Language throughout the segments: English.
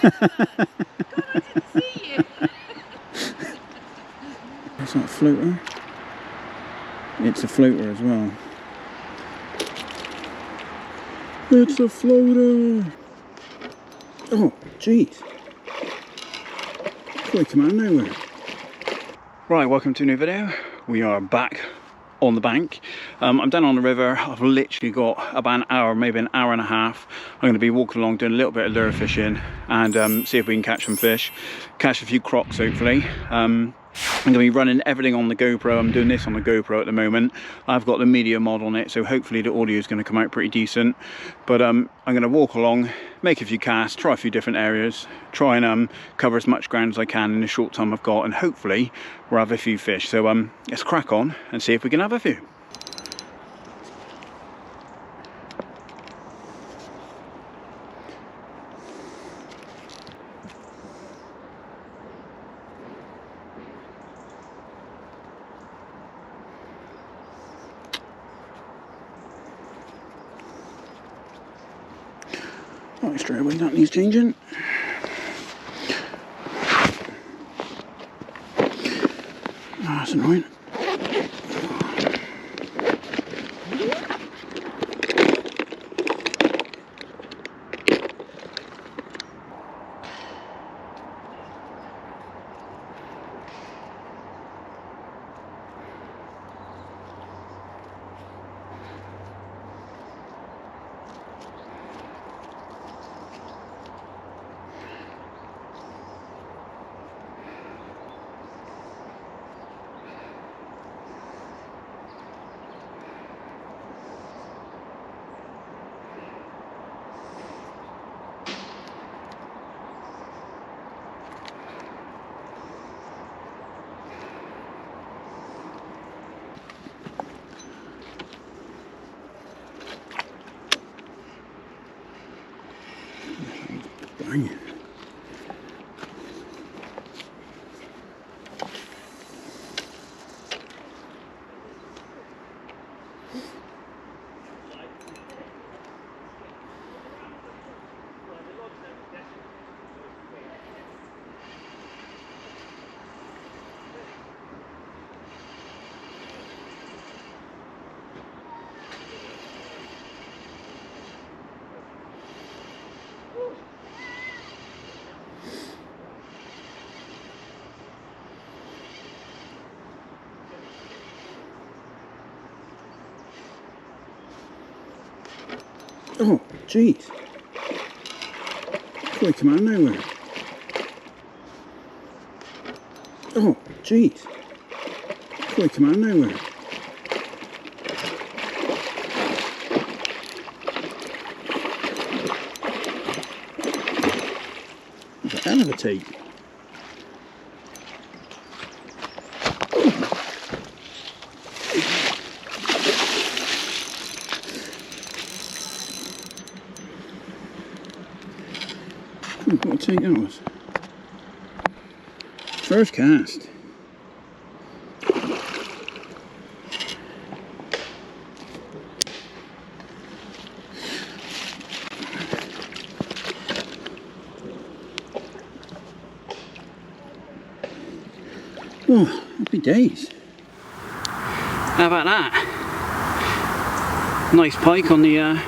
It's not a floater. It's a floater as well. It's a floater! Oh, jeez. Boy, come out of nowhere. Right, welcome to a new video. We are back on the bank. I'm down on the river. I've literally got about an hour, maybe an hour and a half. I'm going to be walking along doing a little bit of lure fishing and see if we can catch some fish, catch a few crocs hopefully. I'm going to be running everything on the GoPro. I'm doing this on the GoPro at the moment. I've got the media mod on it, so hopefully the audio is going to come out pretty decent. But I'm going to walk along, make a few casts, try a few different areas, try and cover as much ground as I can in the short time I've got, and hopefully we'll have a few fish. So let's crack on and see if we can have a few. Right, straight away, that needs changing. Oh, that's annoying. Banging. Oh, jeez. Boy, come out of nowhere. Oh, jeez. Boy, come out of nowhere. That's a hell of a take. What a take that was. First cast. Oh, happy days. How about that? Nice pike on the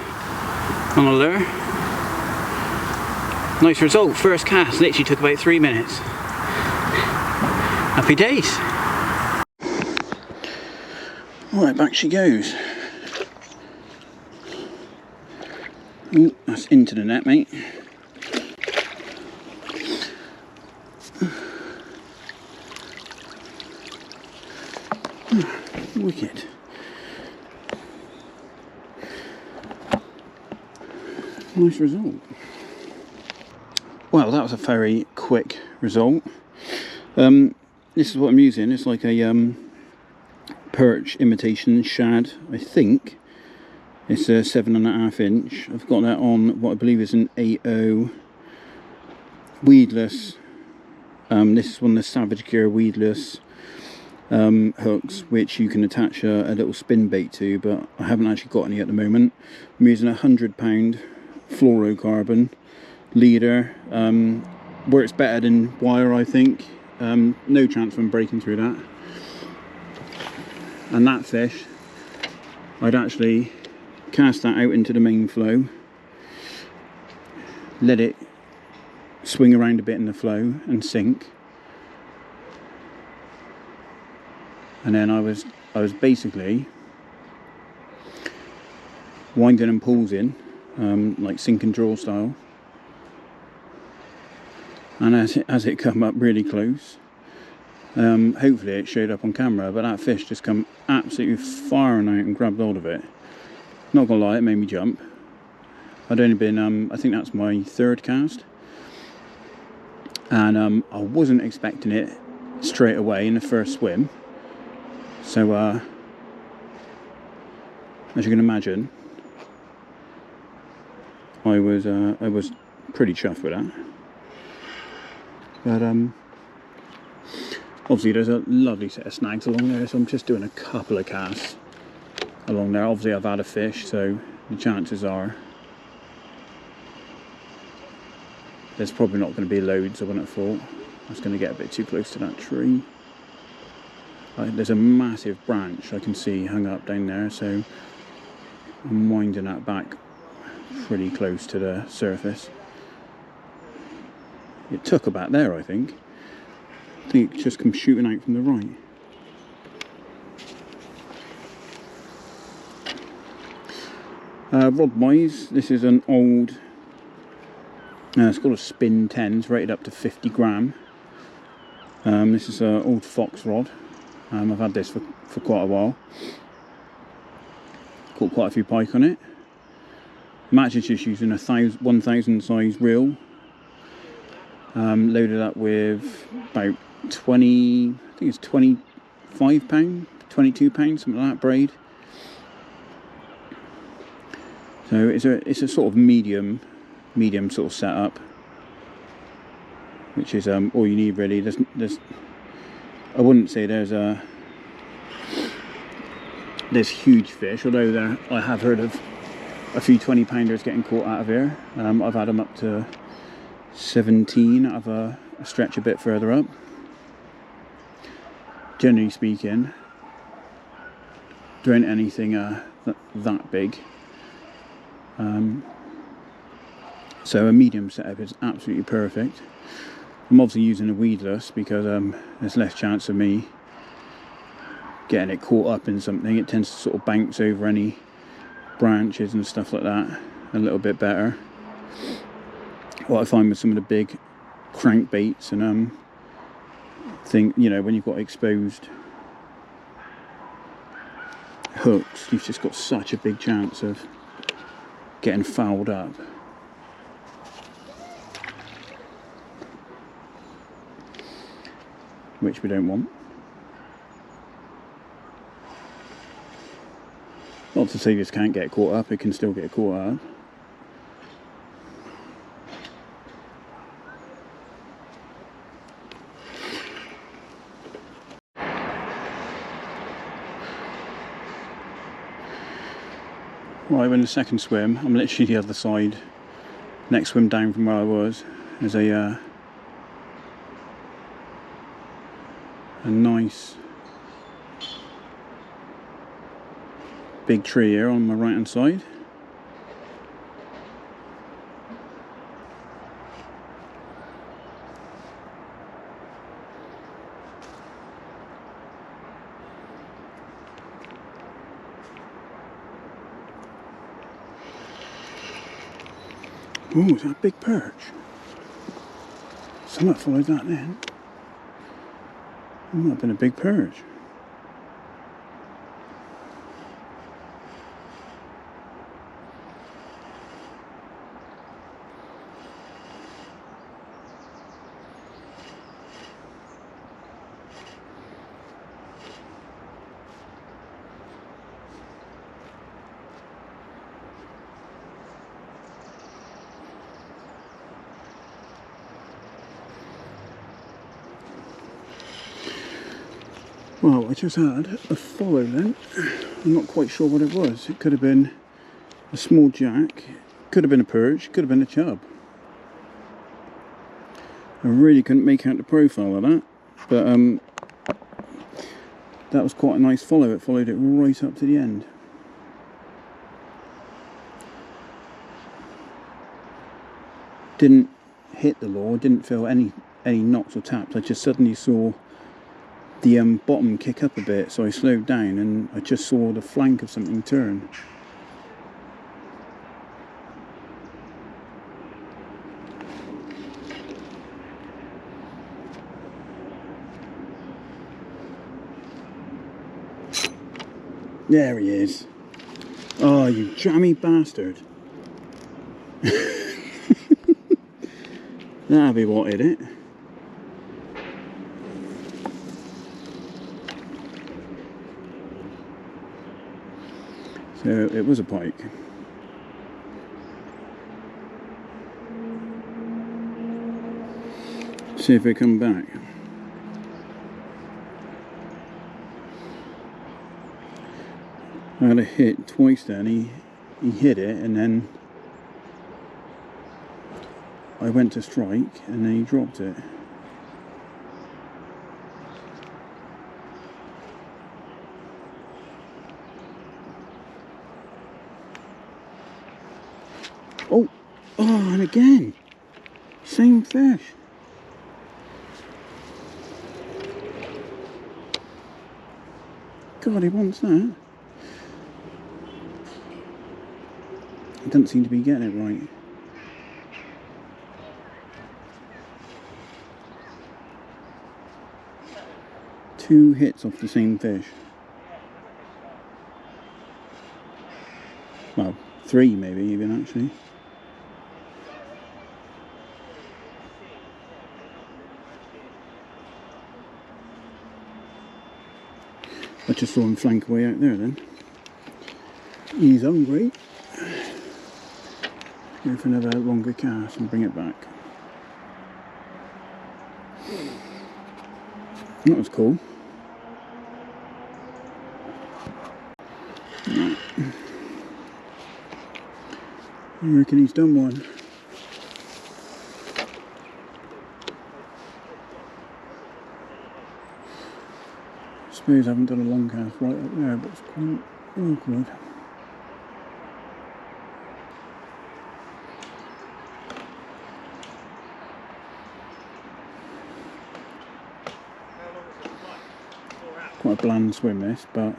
lure. Nice result, first cast, literally took about 3 minutes. Happy days. Alright, back she goes. Ooh, that's into the net, mate. Wicked. Nice result. Well, that was a very quick result. This is what I'm using. It's like a Perch imitation shad, I think. It's a 7.5 inch. I've got that on what I believe is an 8.0 weedless. This is one of the Savage Gear weedless hooks, which you can attach a little spin bait to, but I haven't actually got any at the moment. I'm using a £100 fluorocarbon leader. Works better than wire, I think. No chance of them breaking through that. And that fish, I'd actually cast that out into the main flow, let it swing around a bit in the flow and sink, and then I was basically winding and pausing, like sink and draw style, and as it come up really close, hopefully it showed up on camera, but that fish just come absolutely firing out and grabbed hold of it. Not gonna lie, it made me jump. I'd only been, I think that's my third cast, and I wasn't expecting it straight away in the first swim. So as you can imagine, I was pretty chuffed with that. But obviously there's a lovely set of snags along there, so I'm just doing a couple of casts along there. Obviously I've had a fish, so the chances are there's probably not going to be loads, I wouldn't have thought. I was going to get a bit too close to that tree. There's a massive branch I can see hung up down there, so I'm winding that back pretty close to the surface. It took about there, I think. I think it just come shooting out from the right. Rod wise, this is an old, it's called a Spin 10, it's rated up to 50 gram. This is an old fox rod. I've had this for quite a while. Caught quite a few pike on it. I'm actually just using a 1000 size reel. Loaded up with about 20, I think it's 25 pound, 22 pounds, something like that braid. So it's a sort of medium sort of setup, which is all you need really. There's I wouldn't say there's huge fish, although I have heard of a few 20 pounders getting caught out of here. I've had them up to 17 out of a stretch a bit further up. Generally speaking, there ain't anything that big. So a medium setup is absolutely perfect. I'm obviously using a weedless because there's less chance of me getting it caught up in something. It tends to sort of bounce over any branches and stuff like that a little bit better. What I find with some of the big crankbaits and when you've got exposed hooks, you've just got such a big chance of getting fouled up. Which we don't want. Not to say this can't get caught up, it can still get caught up. Right, we're in the second swim. I'm literally the other side. Next swim down from where I was. There's a nice big tree here on my right hand side. Ooh, is that a big perch? Something followed that then. It might have been a big perch. Well, I just had a follow then. I'm not quite sure what it was. It could have been a small jack, could have been a perch, could have been a chub. I really couldn't make out the profile of that, but that was quite a nice follow. It followed it right up to the end. Didn't hit the lure, didn't feel any knocks or taps. I just suddenly saw the bottom kick up a bit, so I slowed down and I just saw the flank of something turn. There he is. Oh, you jammy bastard. That'll be what hit it. So it was a pike. See if they come back. I had a hit twice then, he hit it, and then I went to strike and then he dropped it. Oh, and again, same fish. God, he wants that. He doesn't seem to be getting it right. Two hits off the same fish. Well, three maybe even actually. I just saw him flank away out there then. He's hungry. Go for another longer cast and bring it back. That was cool. Right. I reckon he's done one. I suppose I haven't done a long cast right up there, but it's quite awkward. Quite a bland swim this, but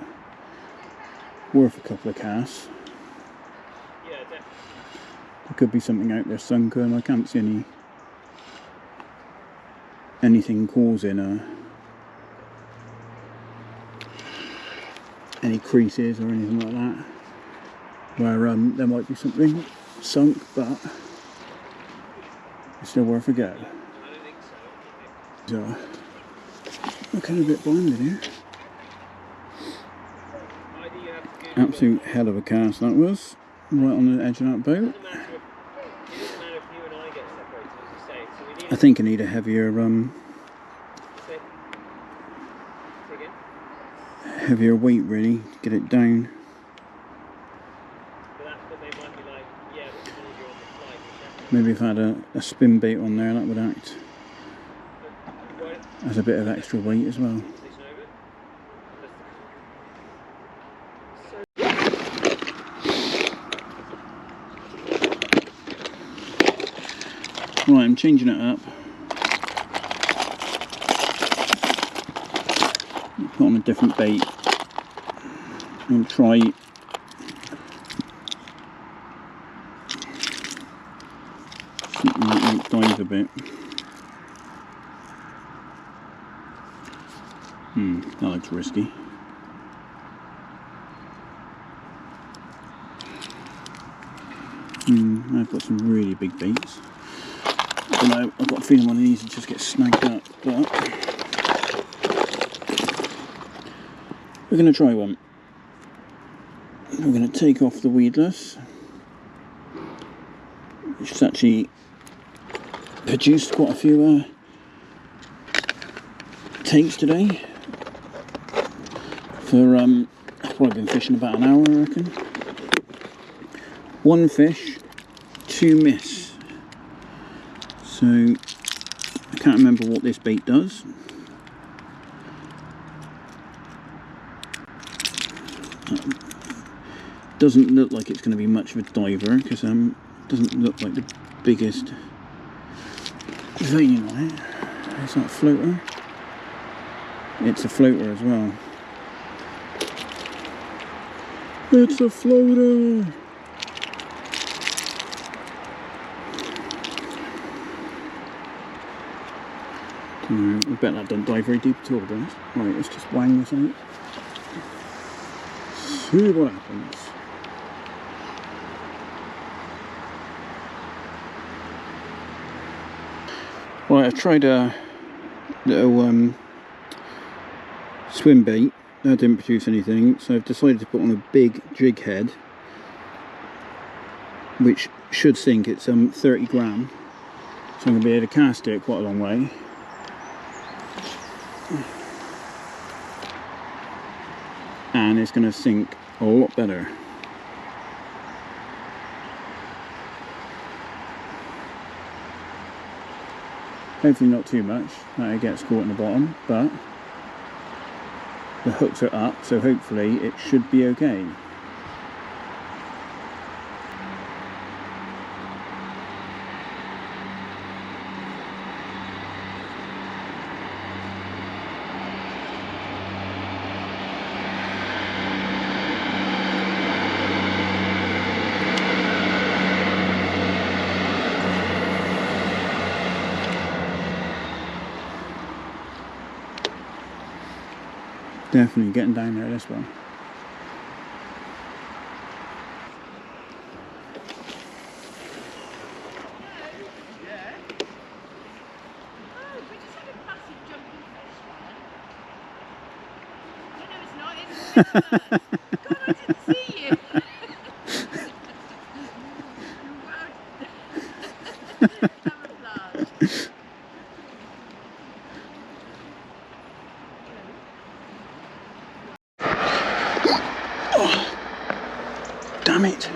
worth a couple of casts. Yeah, definitely. There could be something out there sunken. I can't see anything causing any creases or anything like that, where there might be something sunk, but it's still worth a go. So, looking a bit blinded here. Absolute hell of a cast that was, right on the edge of that boat. I think I need a heavier weight really to get it down. Maybe if I had a spin bait on there, that would act as a bit of extra weight as well. Right, I'm changing it up. Put on a different bait and try something that dives a bit. That looks risky. I've got some really big baits. I don't know, I've got a feeling one of these will just get snagged up, but we're going to try one. We're going to take off the weedless, which has actually produced quite a few takes today. I've probably been fishing about an hour, I reckon. One fish, two miss. So I can't remember what this bait does. Doesn't look like it's going to be much of a diver, because it doesn't look like the biggest vein on it. Is that a floater? It's a floater as well. It's a floater! I bet that doesn't dive very deep at all, does it? Right, let's just wang this out. See what happens. Right, I've tried a little swim bait. That didn't produce anything, so I've decided to put on a big jig head, which should sink. It's 30 gram, so I'm going to be able to cast it quite a long way. And it's going to sink a lot better. Hopefully not too much that it gets caught in the bottom, but the hooks are up, so hopefully it should be okay. Definitely getting down there, this one. God, I didn't see you. Oh, damn it.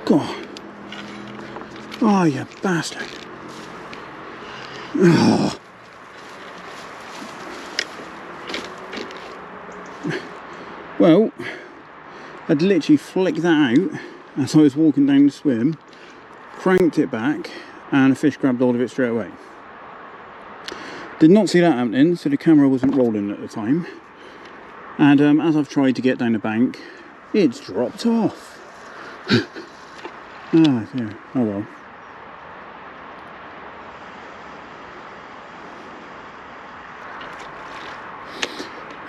God. Oh, you bastard. Oh. Well, I'd literally flicked that out as I was walking down the swim, cranked it back, and a fish grabbed hold of it straight away. Did not see that happening, so the camera wasn't rolling at the time. And as I've tried to get down the bank, it's dropped off. Ah, yeah, oh well.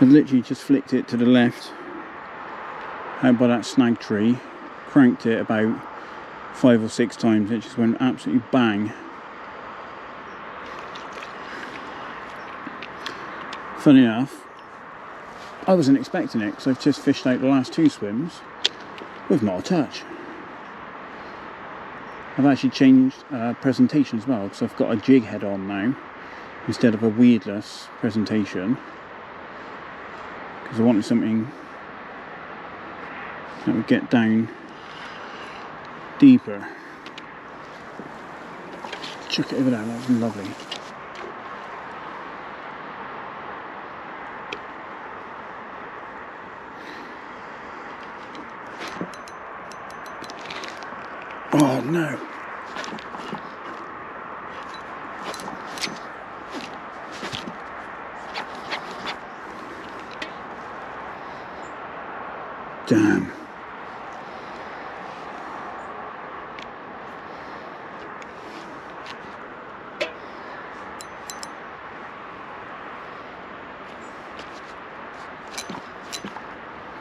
I'd literally just flicked it to the left out by that snag tree, cranked it about 5 or 6 times, it just went absolutely bang. Funny enough, I wasn't expecting it because I've just fished out the last 2 swims with not a touch. I've actually changed presentation as well, because I've got a jig head on now instead of a weedless presentation, because I wanted something that would get down deeper. Chuck it over there, that was lovely. Oh no. Damn.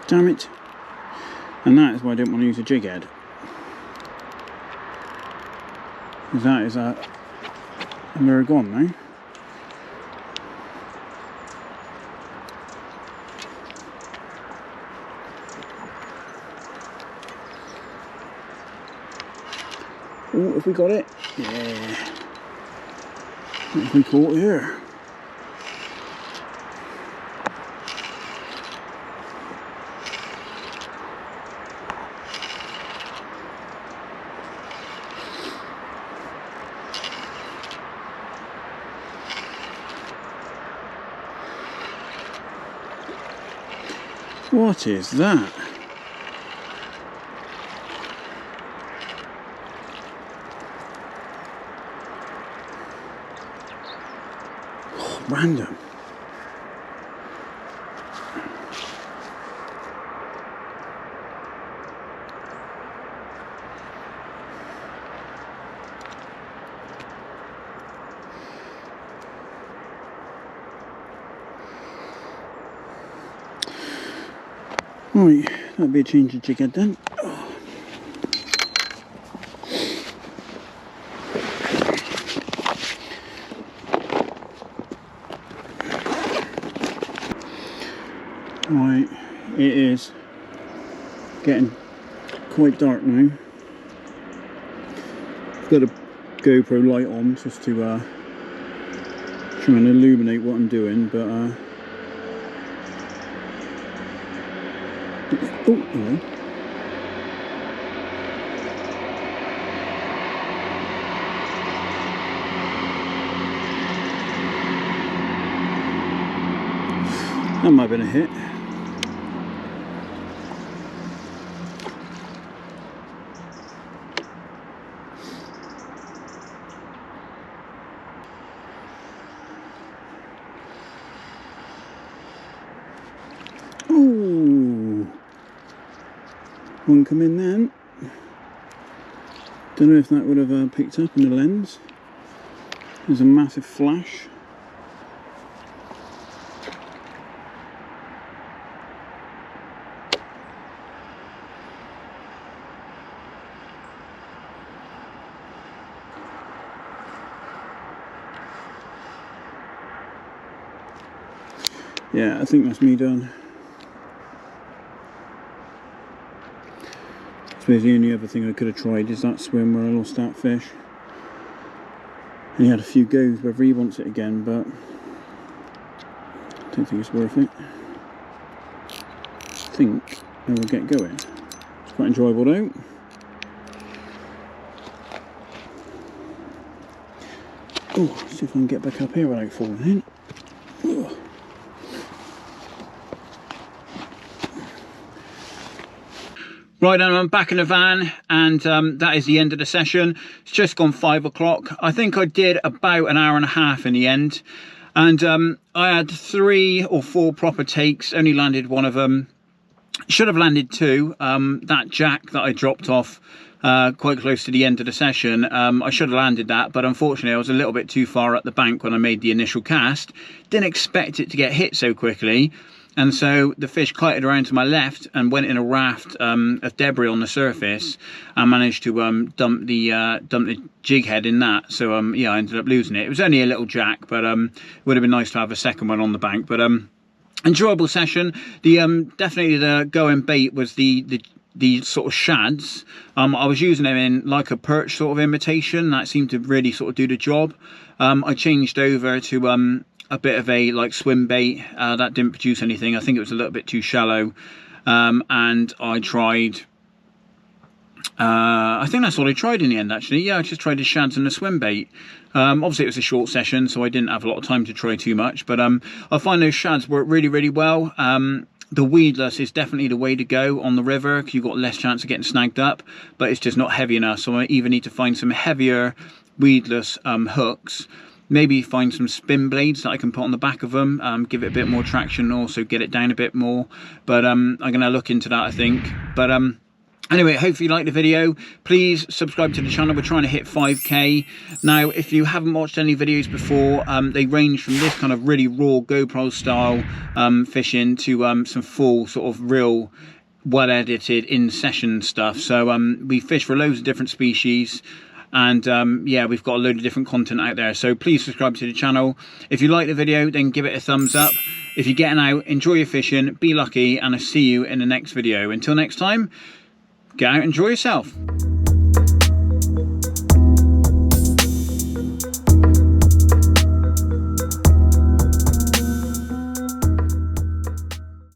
Damn it. And that is why I don't want to use a jig head. Because that is a mirror gone now. Oh, have we got it? Yeah. What have we caught here? What is that? Oh, random. Right, that'd be a change of jig head then. Right, it is getting quite dark now. I've got a GoPro light on just to try and illuminate what I'm doing, but oh, hello. That might have been a hit. Oh, one come in then. Don't know if that would have picked up in the lens. There's a massive flash. Yeah, I think that's me done. I suppose the only other thing I could have tried is that swim where I lost that fish. And he had a few goes whether he wants it again, but I don't think it's worth it. I think I will get going. It's quite enjoyable though. Oh, see if I can get back up here without falling in. Oh. Right, then I'm back in the van, and that is the end of the session. It's just gone 5 o'clock. I think I did about an hour and a half in the end, and I had 3 or 4 proper takes, only landed one of them. Should have landed 2. That jack that I dropped off quite close to the end of the session, I should have landed that, but unfortunately I was a little bit too far up the bank when I made the initial cast. Didn't expect it to get hit so quickly. And so the fish kited around to my left and went in a raft of debris on the surface, and managed to dump the jig head in that. So yeah, I ended up losing it. It was only a little jack, but it would have been nice to have a second one on the bank. But enjoyable session. The definitely the going bait was the sort of shads. I was using them in like a perch sort of imitation. That seemed to really sort of do the job. I changed over to a bit of a like swim bait. That didn't produce anything. I think it was a little bit too shallow, and I tried I think that's all I tried in the end actually. Yeah, I just tried the shads and the swim bait. Obviously it was a short session, so I didn't have a lot of time to try too much, but I find those shads work really well. The weedless is definitely the way to go on the river, because you've got less chance of getting snagged up, but it's just not heavy enough. So I either need to find some heavier weedless hooks, maybe find some spin blades that I can put on the back of them, give it a bit more traction, and also get it down a bit more. But I'm gonna look into that, I think. But anyway, hopefully you liked the video. Please subscribe to the channel. We're trying to hit 5k now. If you haven't watched any videos before, they range from this kind of really raw GoPro style fishing to some full sort of real well edited in session stuff. So we fish for loads of different species, and yeah, we've got a load of different content out there. So please subscribe to the channel. If you like the video, then give it a thumbs up. If you're getting out, enjoy your fishing, be lucky, and I'll see you in the next video. Until next time, get out and enjoy yourself.